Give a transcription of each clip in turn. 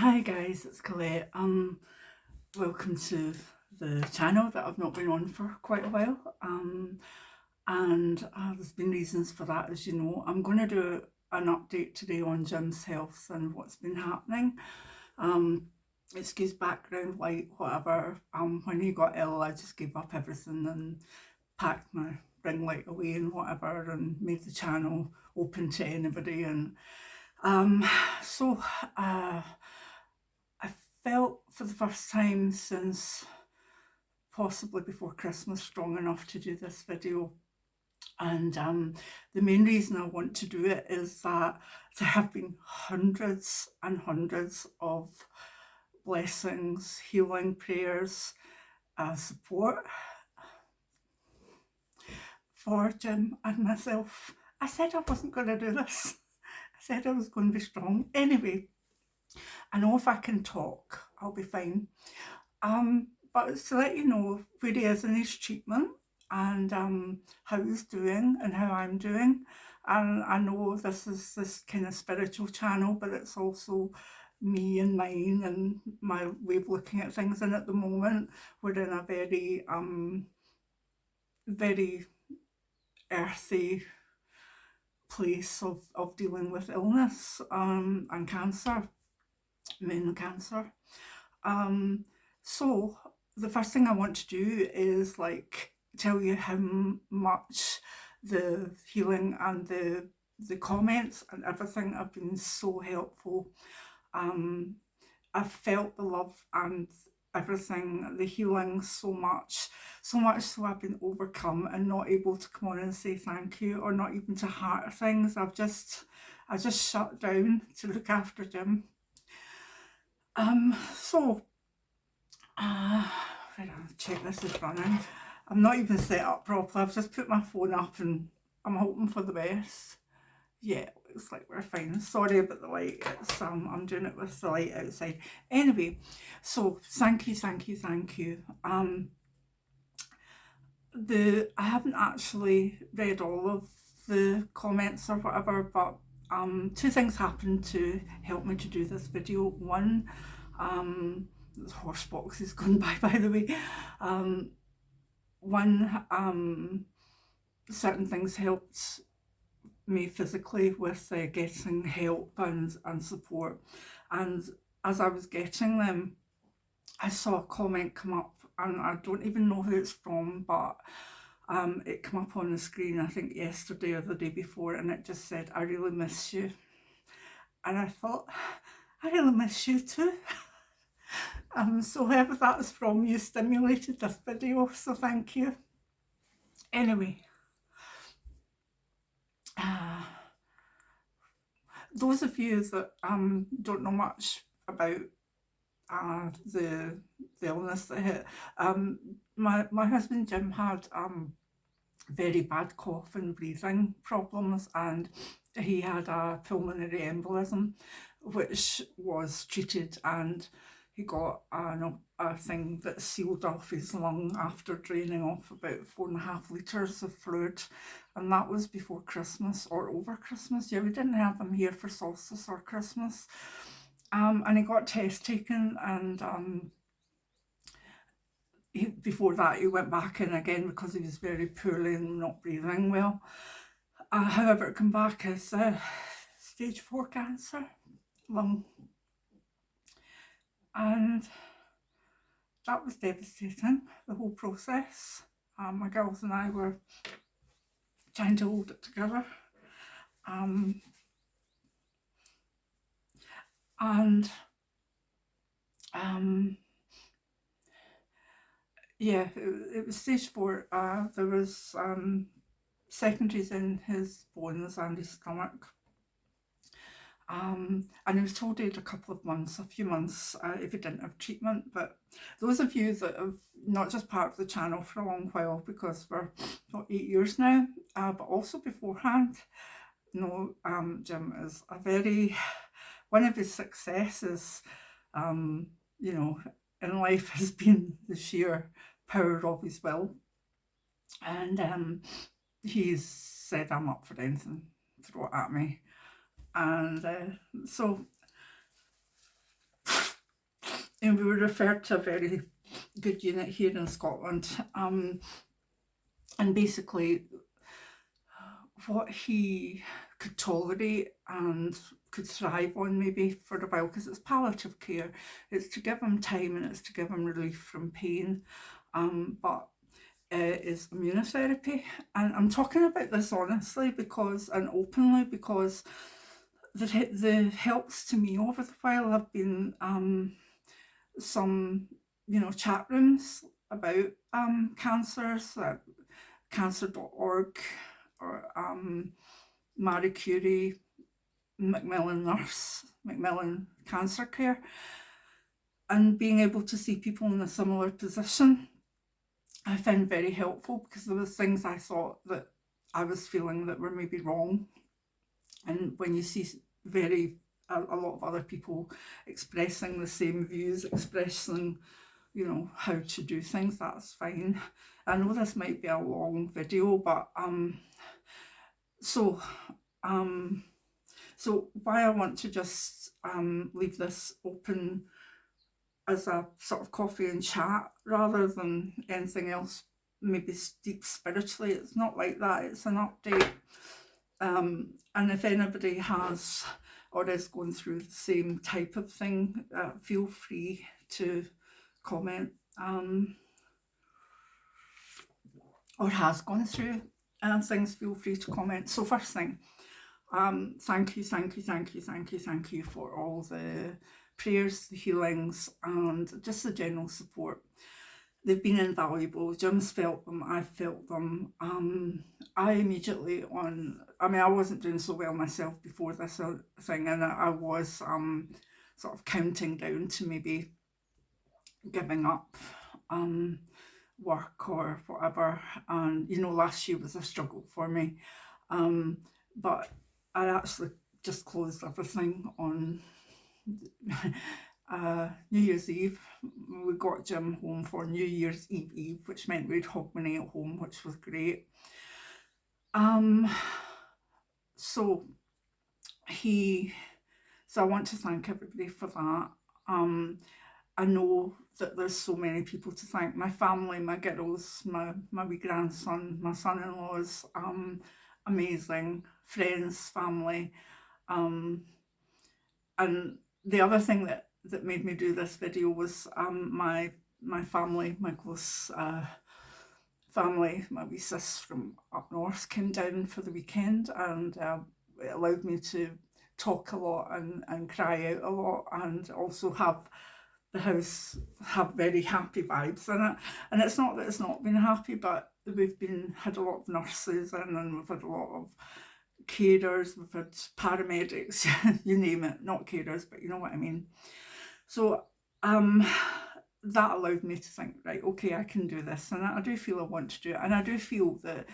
Hi guys, it's Colette. Welcome to the channel that I've not been on for quite a while. And there's been reasons for that, as you know. I'm going to do an update today on Jim's health and what's been happening. Excuse background light, whatever. When he got ill, I just gave up everything and packed my ring light away and whatever, and made the channel open to anybody. And um, so. I felt for the first time since possibly before Christmas strong enough to do this video. And the main reason I want to do it is that there have been hundreds and hundreds of blessings, healing prayers, support for Jim and myself. I said I wasn't going to do this. I said I was going to be strong. Anyway, I know if I can talk, I'll be fine. But it's to let you know where he is in his treatment and how he's doing and how I'm doing. And I know this is this kind of spiritual channel, but it's also me and mine and my way of looking at things. And at the moment, we're in a very earthy place of dealing with illness and cancer, mainly cancer. So the first thing I want to do is tell you how much the healing and the comments and everything have been so helpful. I've felt the love and everything, the healing so much so I've been overcome and not able to come on and say thank you, or not even to heart things. I just shut down to look after Jim. So check this is running. I'm not even set up properly. I've just put my phone up and I'm hoping for the best. Yeah, looks like we're fine. Sorry about the light. It's I'm doing it with the light outside. Anyway, so thank you. I haven't actually read all of the comments or whatever, but two things happened to help me to do this video. One, the horse box is going by the way. Certain things helped me physically with getting help and support, and as I was getting them, I saw a comment come up, and I don't even know who it's from, but it came up on the screen, I think yesterday or the day before, and it just said, "I really miss you." And I thought, I really miss you too. So whoever that is from, you stimulated this video, so thank you. Anyway, those of you that don't know much about the illness that hit, my husband Jim had very bad cough and breathing problems, and he had a pulmonary embolism which was treated, and he got a thing that sealed off his lung after draining off about 4.5 litres of fluid, and that was before Christmas or over Christmas. Yeah, we didn't have him here for solstice or Christmas. And he got test taken, and before that he went back in again because he was very poorly and not breathing well. However, it came back as stage 4 cancer, lung. And that was devastating, the whole process. My girls and I were trying to hold it together. Yeah, it was stage 4. There was secondaries in his bones and his stomach. And he was told he had a few months if he didn't have treatment. But those of you that have not just part of the channel for a long while, because we're 8 years now, but also beforehand, know Jim is one of his successes, you know, in life has been the sheer power of his will. And he's said, "I'm up for anything, throw it at me." And so and we were referred to a very good unit here in Scotland. And basically, what he could tolerate and could thrive on maybe for a while, because it's palliative care, it's to give him time and it's to give him relief from pain, but is immunotherapy. And I'm talking about this honestly because and openly because the helps to me over the while have been some chat rooms about cancers, cancer.org, or Marie Curie, Macmillan Cancer Care, and being able to see people in a similar position I found very helpful, because there was things I thought that I was feeling that were maybe wrong. And when you see a lot of other people expressing the same views, expressing how to do things, that's fine. I know this might be a long video, but so why I want to just leave this open as a sort of coffee and chat rather than anything else, maybe deep spiritually. It's not like that, it's an update. And if anybody has or is going through the same type of thing, feel free to comment, or has gone through things, feel free to comment. So first thing, thank you for all the prayers, the healings, and just the general support. They've been invaluable. Jim's felt them, I've felt them. I immediately I wasn't doing so well myself before this thing, and I was sort of counting down to maybe giving up work or whatever. And last year was a struggle for me, but I actually just closed everything on New Year's Eve. We got Jim home for New Year's Eve, which meant we'd Hogmanay at home, which was great. So I want to thank everybody for that. I know that there's so many people to thank. My family, my girls, my wee grandson, my son-in-laws, amazing, friends, family. And the other thing that made me do this video was my family, my close family, my wee sis from up north came down for the weekend, and it allowed me to talk a lot and cry out a lot, and also have the house have very happy vibes in it. And it's not that it's not been happy, but we've had a lot of nurses in, and we've had a lot of carers, we've had paramedics, you name it, not carers, but you know what I mean. So that allowed me to think, right, okay, I can do this, and I do feel I want to do it, and I do feel that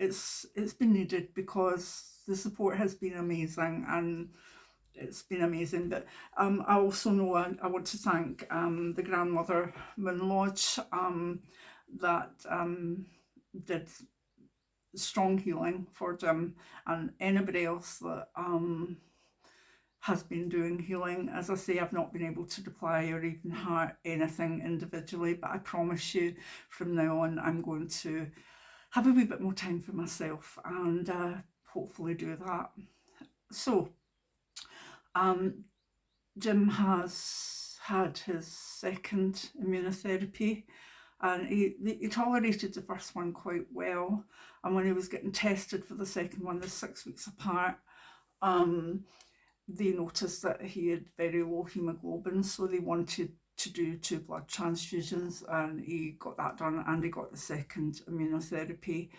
it's been needed, because the support has been amazing, and it's been amazing. But I also know I want to thank the grandmother Moon Lodge that did strong healing for Jim, and anybody else that has been doing healing. As I say, I've not been able to reply or even heart anything individually, but I promise you from now on I'm going to have a wee bit more time for myself and hopefully do that. So Jim has had his second immunotherapy, and he tolerated the first one quite well. And when he was getting tested for the second one, they're 6 weeks apart, they noticed that he had very low hemoglobin, so they wanted to do 2 blood transfusions, and he got that done, and he got the second immunotherapy.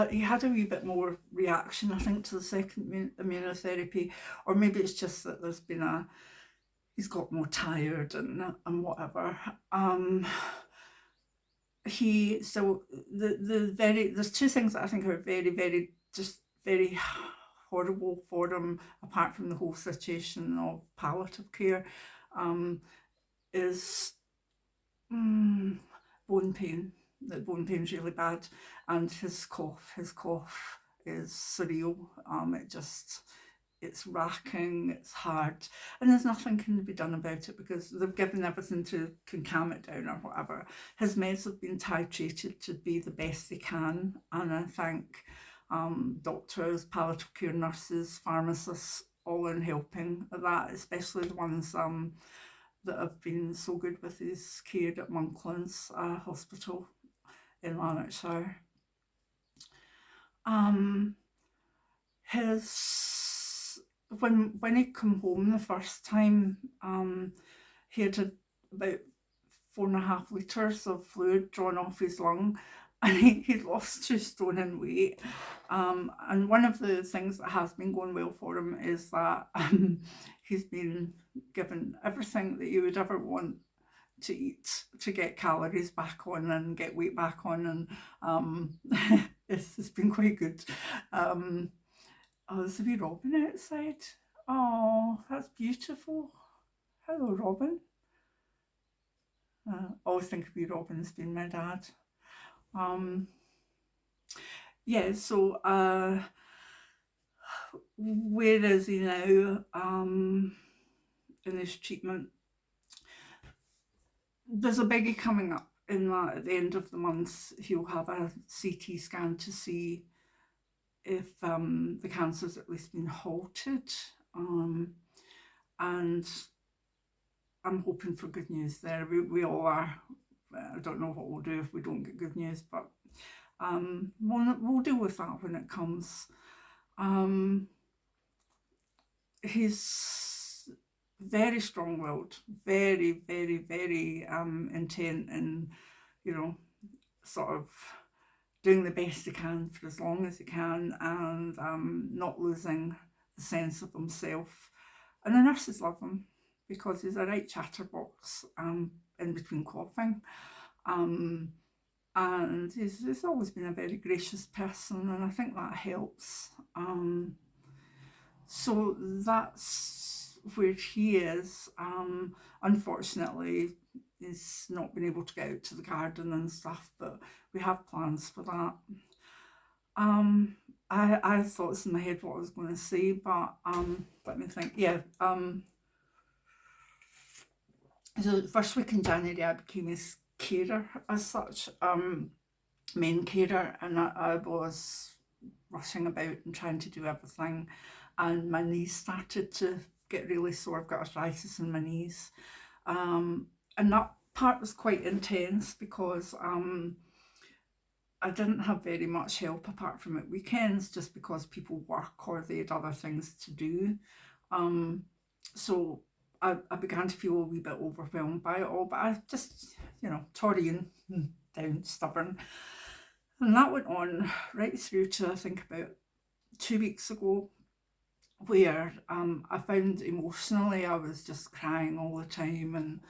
He had a wee bit more reaction, I think, to the second immunotherapy, or maybe it's just that he's got more tired and whatever. There's 2 things that I think are very, very, just very horrible for him, apart from the whole situation of palliative care, is bone pain. The bone pain's really bad, and his cough is surreal. it's racking, it's hard, and there's nothing can be done about it because they've given everything to can calm it down or whatever. His meds have been titrated to be the best they can, and I think doctors, palliative care nurses, pharmacists, all in helping at that, especially the ones that have been so good with his care at Monklands Hospital in Lanarkshire. Um, his when he come home the first time, he had about 4.5 litres of fluid drawn off his lung, and he'd lost 2 stone in weight. And one of the things that has been going well for him is that he's been given everything that you would ever want to eat to get calories back on and get weight back on, and it's been quite good. Um, oh, there's a wee robin outside. Oh, that's beautiful. Hello, Robin. Always think of wee Robin's been my dad. Um, yeah, so where is he now in his treatment? There's a biggie coming up in that at the end of the month he'll have a CT scan to see if the cancer's at least been halted. And I'm hoping for good news there. We all are. I don't know what we'll do if we don't get good news, but we'll deal with that when it comes. He's very strong-willed, very, very, very intent and, you know, sort of doing the best he can for as long as he can, and not losing the sense of himself. And the nurses love him because he's a right chatterbox in between coughing. Um, and he's always been a very gracious person, and I think that helps. So that's where he is. Unfortunately, he's not been able to get out to the garden and stuff, but we have plans for that. I had thoughts in my head what I was going to say, but let me think. Yeah. So the first week in January, I became his carer as such, main carer, and I was rushing about and trying to do everything, and my knees started to get really sore. I've got arthritis in my knees, and that part was quite intense because I didn't have very much help apart from at weekends, just because people work or they had other things to do. So I began to feel a wee bit overwhelmed by it all, but I just, Tory down, stubborn. And that went on right through to, I think, about 2 weeks ago, where I found emotionally I was just crying all the time, and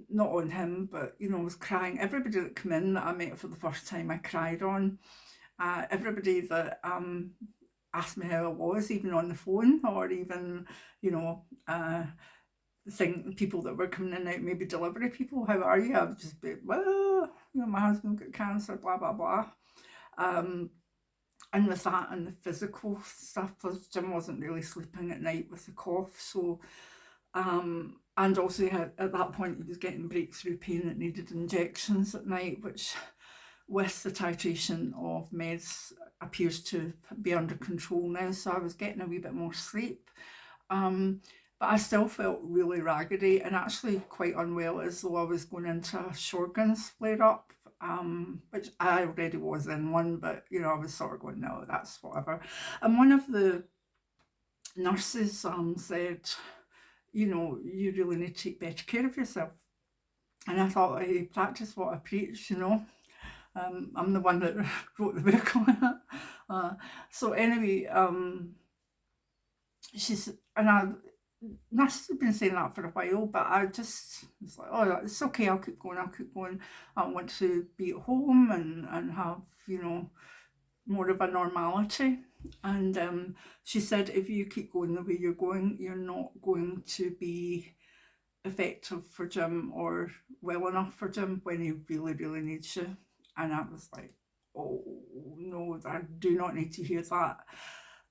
not on him, but I was crying. Everybody that came in that I met for the first time, I cried on. Everybody that asked me how I was, even on the phone, or even people that were coming in and out, maybe delivery people, how are you? I would just be, well, my husband got cancer, blah blah blah. And with that and the physical stuff, because Jim wasn't really sleeping at night with the cough, so and also at that point he was getting breakthrough pain that needed injections at night, which with the titration of meds appears to be under control now, so I was getting a wee bit more sleep. But I still felt really raggedy and actually quite unwell, as though I was going into a Sjorgen's flare up, which I already was in one, but I was sort of going, no, that's whatever. And one of the nurses said, you really need to take better care of yourself. And I thought, I practice what I preach, I'm the one that wrote the book on it. So anyway, she's, and I, nurses have been saying that for a while, but I just was like, oh, it's okay, I'll keep going. I want to be at home and have, more of a normality. And she said, if you keep going the way you're going, you're not going to be effective for Jim or well enough for Jim when he really, really needs you. And I was like, oh no, I do not need to hear that.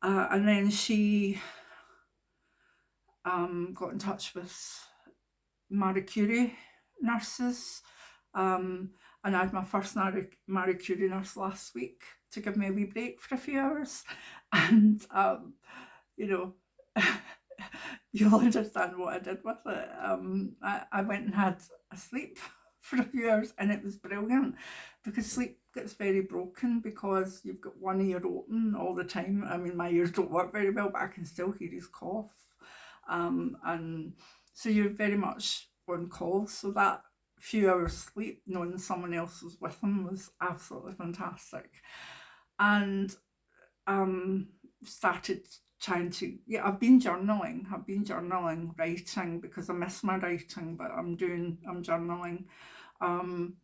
And then she got in touch with Marie Curie nurses. And I had my first Marie Curie nurse last week to give me a wee break for a few hours. And, you know, you'll understand what I did with it. I went and had a sleep for a few hours, and it was brilliant because sleep gets very broken because you've got one ear open all the time. I mean, my ears don't work very well, but I can still hear his cough. And so you're very much on call. So that few hours sleep, knowing someone else was with him, was absolutely fantastic. And started trying to, yeah, I've been journaling, writing, because I miss my writing, but I'm journaling. Um,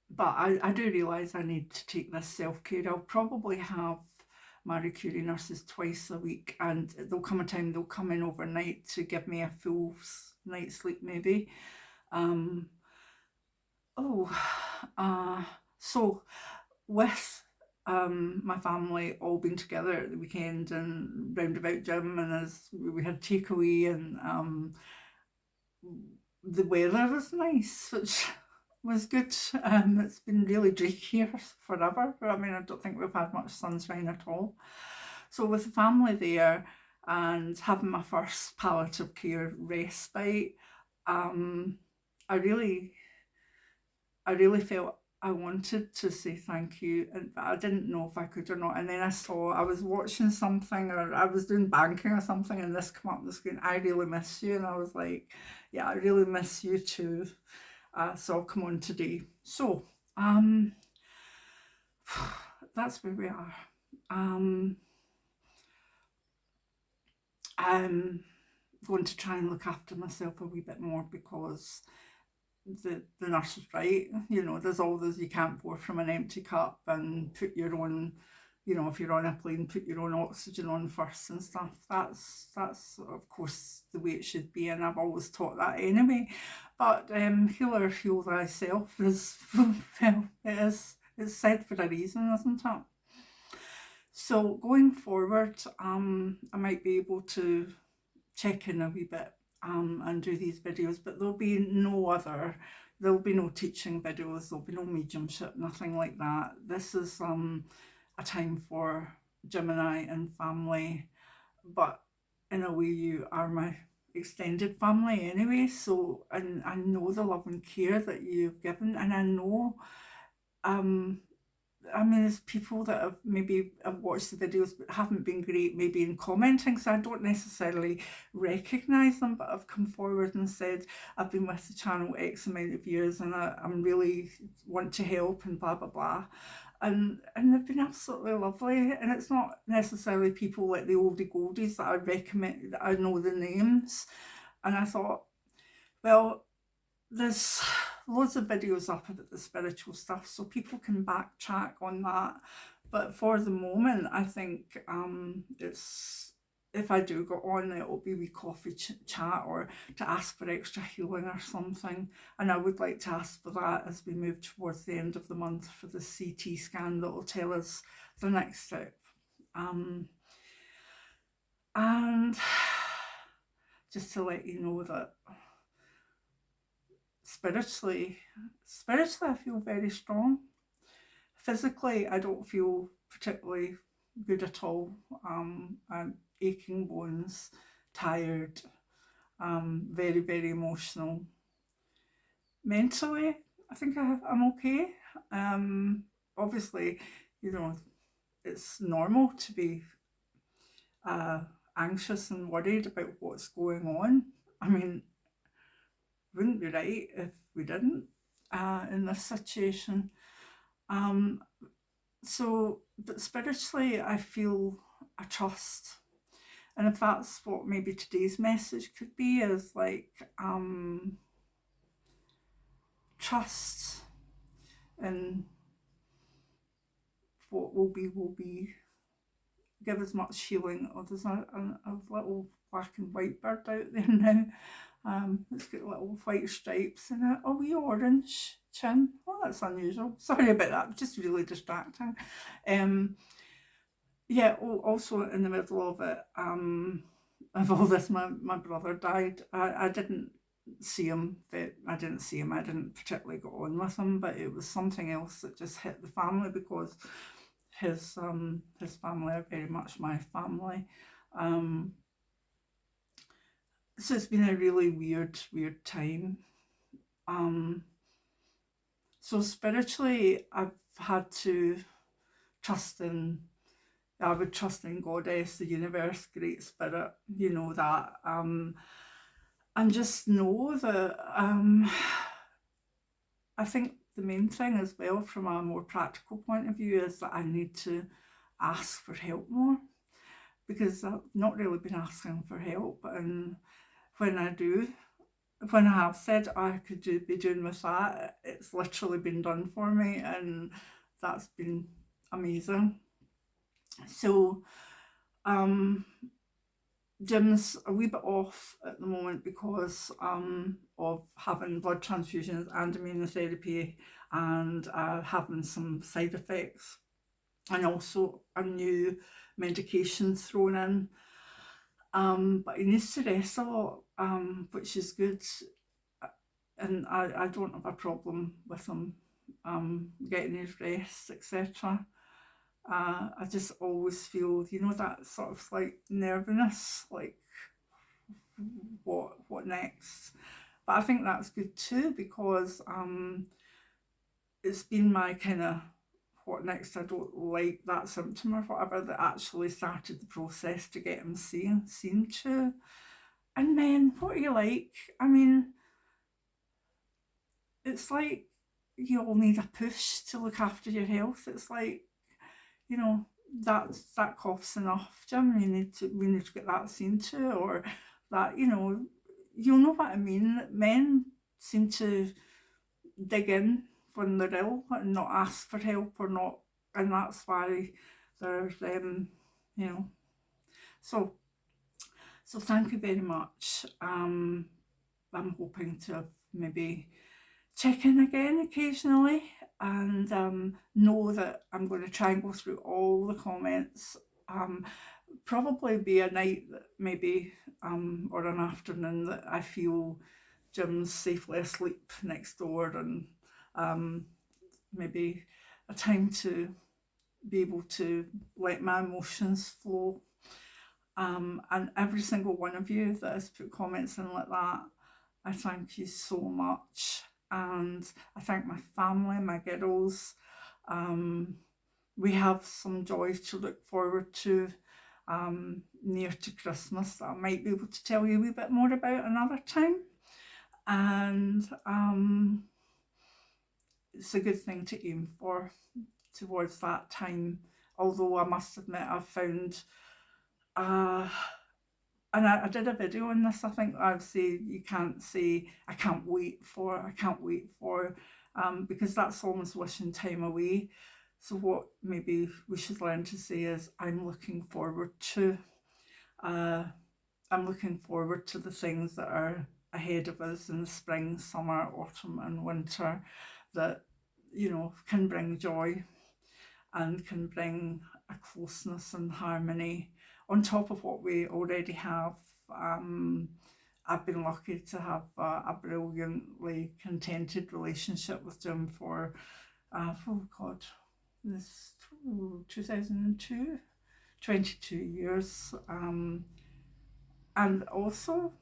but I do realise I need to take this self-care. I'll probably have Marie Curie nurses twice a week, and there'll come a time they'll come in overnight to give me a full night's sleep, maybe. Um, oh, so with my family all being together at the weekend and roundabout gym, and as we had takeaway, and the weather was nice, which was good. It's been really dreary here forever. I mean, I don't think we've had much sunshine at all. So with the family there and having my first palliative care respite, um, I really felt I wanted to say thank you, but I didn't know if I could or not. And then I was watching something, or I was doing banking or something, and this came up on the screen. I really miss you, and I was like, yeah, I really miss you too. So I'll come on today. So that's where we are. I'm going to try and look after myself a wee bit more, because the nurse is right. You know, there's all those, you can't pour from an empty cup, and put your own, you know, if you're on a plane, put your own oxygen on first and stuff. That's of course the way it should be, and I've always taught that anyway. But healer heal thyself is well, it's said for a reason, isn't it? So going forward, I might be able to check in a wee bit and do these videos, but there'll be no teaching videos, there'll be no mediumship, nothing like that. This is a time for Gemini and family, but in a way you are my extended family anyway. So, and I know the love and care that you've given, and I know um I mean, there's people that have watched the videos but haven't been great, maybe in commenting, so I don't necessarily recognise them, but have come forward and said, I've been with the channel X amount of years, and I'm really want to help, and blah blah blah. And they've been absolutely lovely, and it's not necessarily people like the oldie goldies that I recommend, that I know the names. And I thought, well, there's loads of videos up about the spiritual stuff, so people can backtrack on that. But for the moment, I think it's, if I do go on, it'll be wee coffee chat, or to ask for extra healing or something. And I would like to ask for that as we move towards the end of the month, for the CT scan that will tell us the next step. And just to let you know that spiritually I feel very strong. Physically, I don't feel particularly good at all. I'm aching bones, tired, very, very emotional. Mentally, I think I'm okay. Obviously, you know, it's normal to be uh, anxious and worried about what's going on. I mean, wouldn't be right if we didn't in this situation. Um, so, but spiritually, I feel a trust. And if that's what maybe today's message could be, is like trust in what will be, will be. Give as much healing. Oh, there's a little black and white bird out there now. It's got little white stripes and a wee orange chin. Oh, that's unusual. Sorry about that. Just really distracting. yeah, also in the middle of it, of all this, my brother died. I didn't see him. I didn't see him. I didn't particularly go on with him, but it was something else that just hit the family because his family are very much my family. Um, so it's been a really weird time. Um, so spiritually, I've had to trust in I would trust in Goddess, the universe, Great Spirit, that. And just know that I think the main thing as well, from a more practical point of view, is that I need to ask for help more because I've not really been asking for help. And when I do, when I have said I could be doing with that, it's literally been done for me, and that's been amazing. So, um, Jim's a wee bit off at the moment because of having blood transfusions and immunotherapy and having some side effects and also a new medication thrown in. But he needs to rest a lot, which is good. And I don't have a problem with him getting his rest, etc. I just always feel, that sort of like nervousness, like what next. But I think that's good too because it's been my kind of what next. I don't like that symptom or whatever that actually started the process to get him seen to. And then what are you like? I mean, it's like you all need a push to look after your health. It's like, you know, that cough's enough, Jim. We need to get that seen to, or that, you'll know what I mean. Men seem to dig in when they're ill and not ask for help or not, and that's why there's you know. So thank you very much. I'm hoping to maybe check in again occasionally and know that I'm going to try and go through all the comments. Um, Probably be a night that maybe or an afternoon that I feel Jim's safely asleep next door, and um, maybe a time to be able to let my emotions flow. And every single one of you that has put comments in like that, I thank you so much. And I thank my family, my girls. Um, we have some joys to look forward to near to Christmas that I might be able to tell you a wee bit more about another time. And it's a good thing to aim for towards that time. Although I must admit, I've found, uh, and I did a video on this. I think I'd say you can't say I can't wait for, because that's almost wishing time away. So what maybe we should learn to say is I'm looking forward to. Uh, I'm looking forward to the things that are ahead of us in the spring, summer, autumn, and winter that, can bring joy and can bring a closeness and harmony on top of what we already have. Um, I've been lucky to have a brilliantly contented relationship with Jim for, oh God, this 2002, 22 years. And also,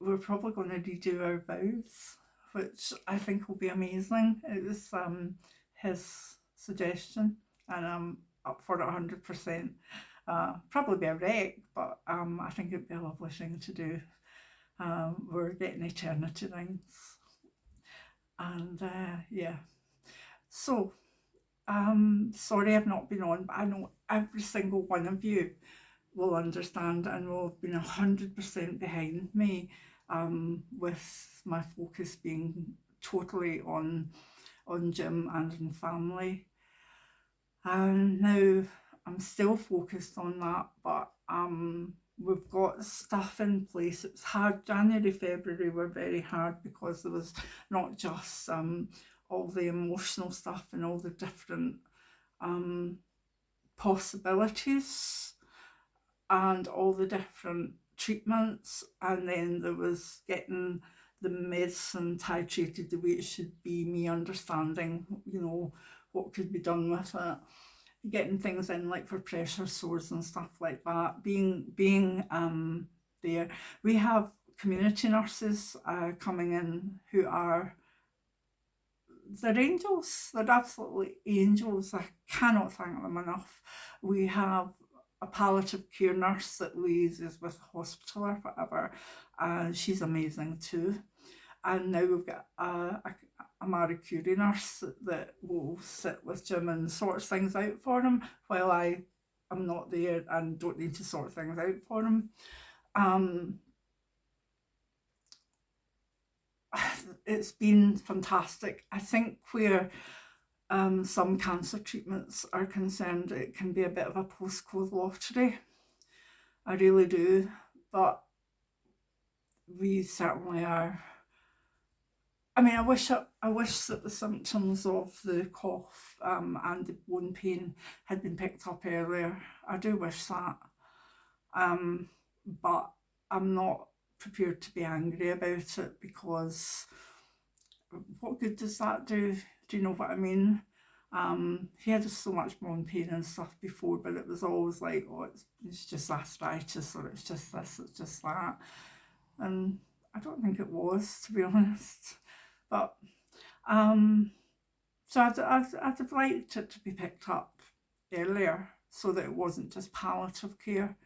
we're probably going to redo our vows, which I think will be amazing. It was his suggestion, and I'm up for it 100%. Probably be a wreck, but I think it'd be a lovely thing to do. We're getting eternity rings, and yeah. So, sorry I've not been on, but I know every single one of you will understand and will have been 100% behind me, with my focus being totally on Jim and on family. And now I'm still focused on that, but we've got stuff in place. It's hard. January, February were very hard because there was not just all the emotional stuff and all the different um, possibilities and all the different treatments. And then there was getting the medicine titrated the way it should be, me understanding, what could be done with it, getting things in like for pressure sores and stuff like that. Being there, we have community nurses coming in who are, they're angels. They're absolutely angels. I cannot thank them enough. We have a palliative care nurse that liaises with the hospital or whatever. She's amazing too. And now we've got a Marie Curie nurse that will sit with Jim and sorts things out for him while I am not there and don't need to sort things out for him. It's been fantastic. I think where some cancer treatments are concerned, it can be a bit of a postcode lottery. I really do. But we certainly are. I mean, I wish that the symptoms of the cough and the bone pain had been picked up earlier. I do wish that. But I'm not prepared to be angry about it, because what good does that do? Do you know what I mean? He had so much bone pain and stuff before, but it was always like, oh, it's just arthritis, or it's just this, it's just that. And I don't think it was, to be honest. But so I'd have liked it to be picked up earlier so that it wasn't just palliative care.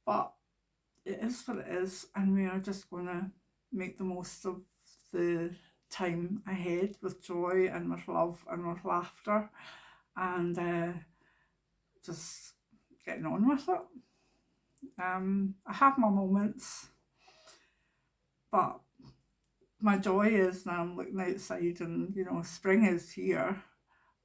But it is what it is, and we are just going to make the most of the time ahead with joy and with love and with laughter, and just getting on with it. I have my moments, but my joy is now I'm looking outside and spring is here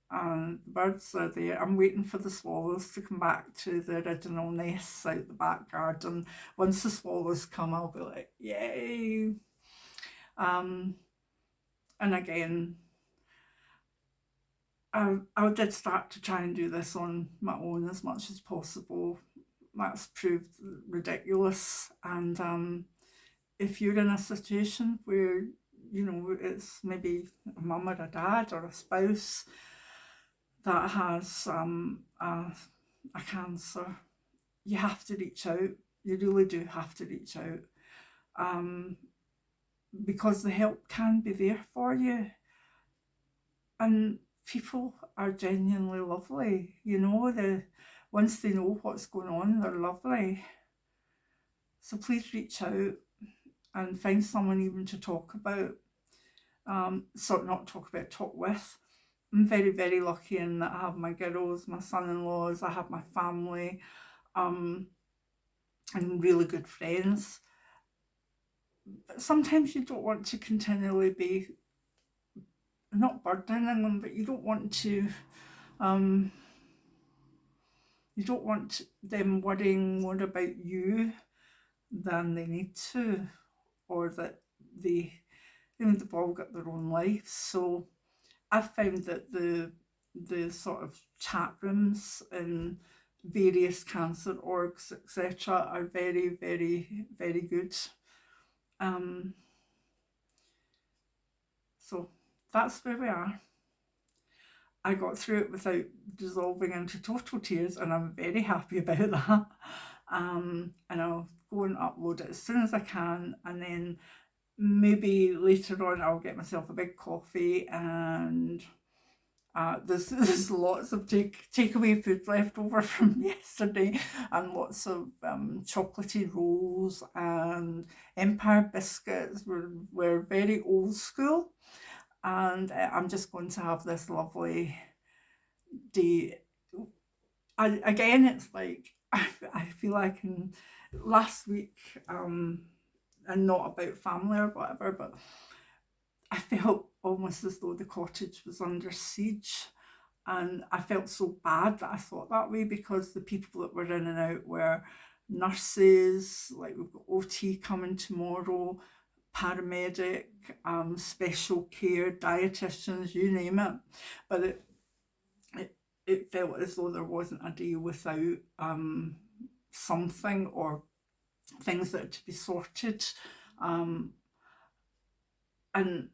and the birds are there. I'm waiting for the swallows to come back to the original nests out the back garden. Once the swallows come, I'll be like, yay. And again, I did start to try and do this on my own as much as possible. That's proved ridiculous. And if you're in a situation where it's maybe a mum or a dad or a spouse that has a cancer, you have to reach out. You really do have to reach out, because the help can be there for you, and people are genuinely lovely. Once they know what's going on, they're lovely. So please reach out and find someone even to talk about. Talk with. I'm very, very lucky in that I have my girls, my son-in-laws, I have my family, and really good friends. But sometimes you don't want to continually be, not burdening them, but you don't want them worrying more about you than they need to, or that they've all got their own lives. So I've found that the sort of chat rooms in various cancer orgs, etc., are very, very, very good. So that's where we are. I got through it without dissolving into total tears, and I'm very happy about that. And I'll go and upload it as soon as I can, and then maybe later on I'll get myself a big coffee, and there's lots of takeaway food left over from yesterday, and lots of chocolatey rolls and Empire biscuits. We're very old school, and I'm just going to have this lovely day. Again, it's like I feel like last week, and not about family or whatever, but I felt almost as though the cottage was under siege, and I felt so bad that I thought that way, because the people that were in and out were nurses. Like, we've got OT coming tomorrow, paramedic, special care, dietitians, you name it. But it, it felt as though there wasn't a day without something or things that had to be sorted. Um, and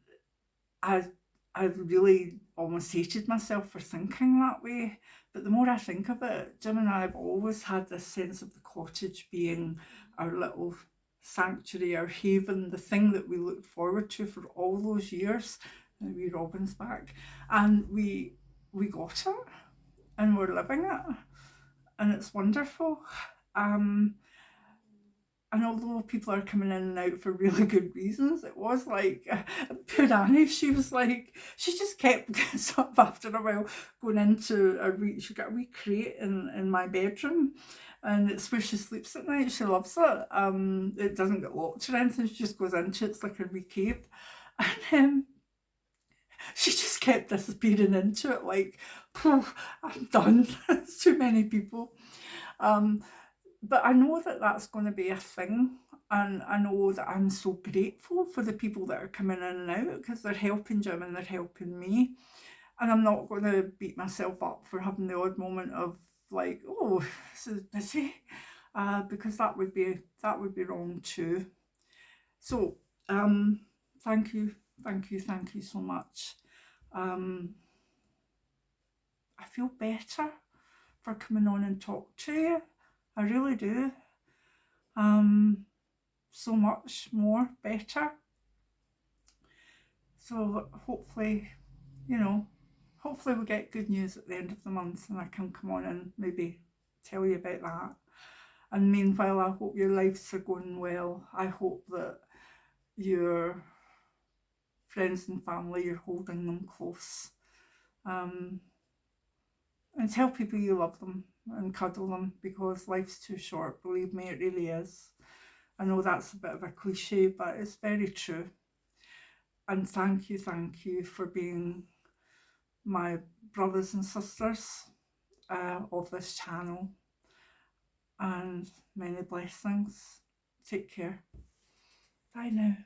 I I really almost hated myself for thinking that way. But the more I think of it, Jim and I have always had this sense of the cottage being our little sanctuary, our haven, the thing that we looked forward to for all those years. And we Robin's back, and we got it, and we're living it, and it's wonderful. Um, and although people are coming in and out for really good reasons, it was like, poor Annie, she was like, she just kept getting up after a while, going into she got a wee crate in my bedroom, and it's where she sleeps at night. She loves it. It doesn't get locked or anything, she just goes into it. It's like a wee cave. And she just kept disappearing into it, like, I'm done. It's too many people. Um, but I know that that's going to be a thing, and I know that I'm so grateful for the people that are coming in and out, because they're helping Jim and they're helping me, and I'm not going to beat myself up for having the odd moment of like, oh, this is busy, because that would be wrong too. So, thank you, thank you so much. Um, I feel better for coming on and talk to you. I really do. Um, so much more better. So hopefully, you know, hopefully we get good news at the end of the month and I can come on and maybe tell you about that. And meanwhile, I hope your lives are going well. I hope that your friends and family, you're holding them close. Um, and tell people you love them and cuddle them, because life's too short. Believe me, it really is. I know that's a bit of a cliche, but it's very true. And thank you for being my brothers and sisters of this channel. And many blessings. Take care. Bye now.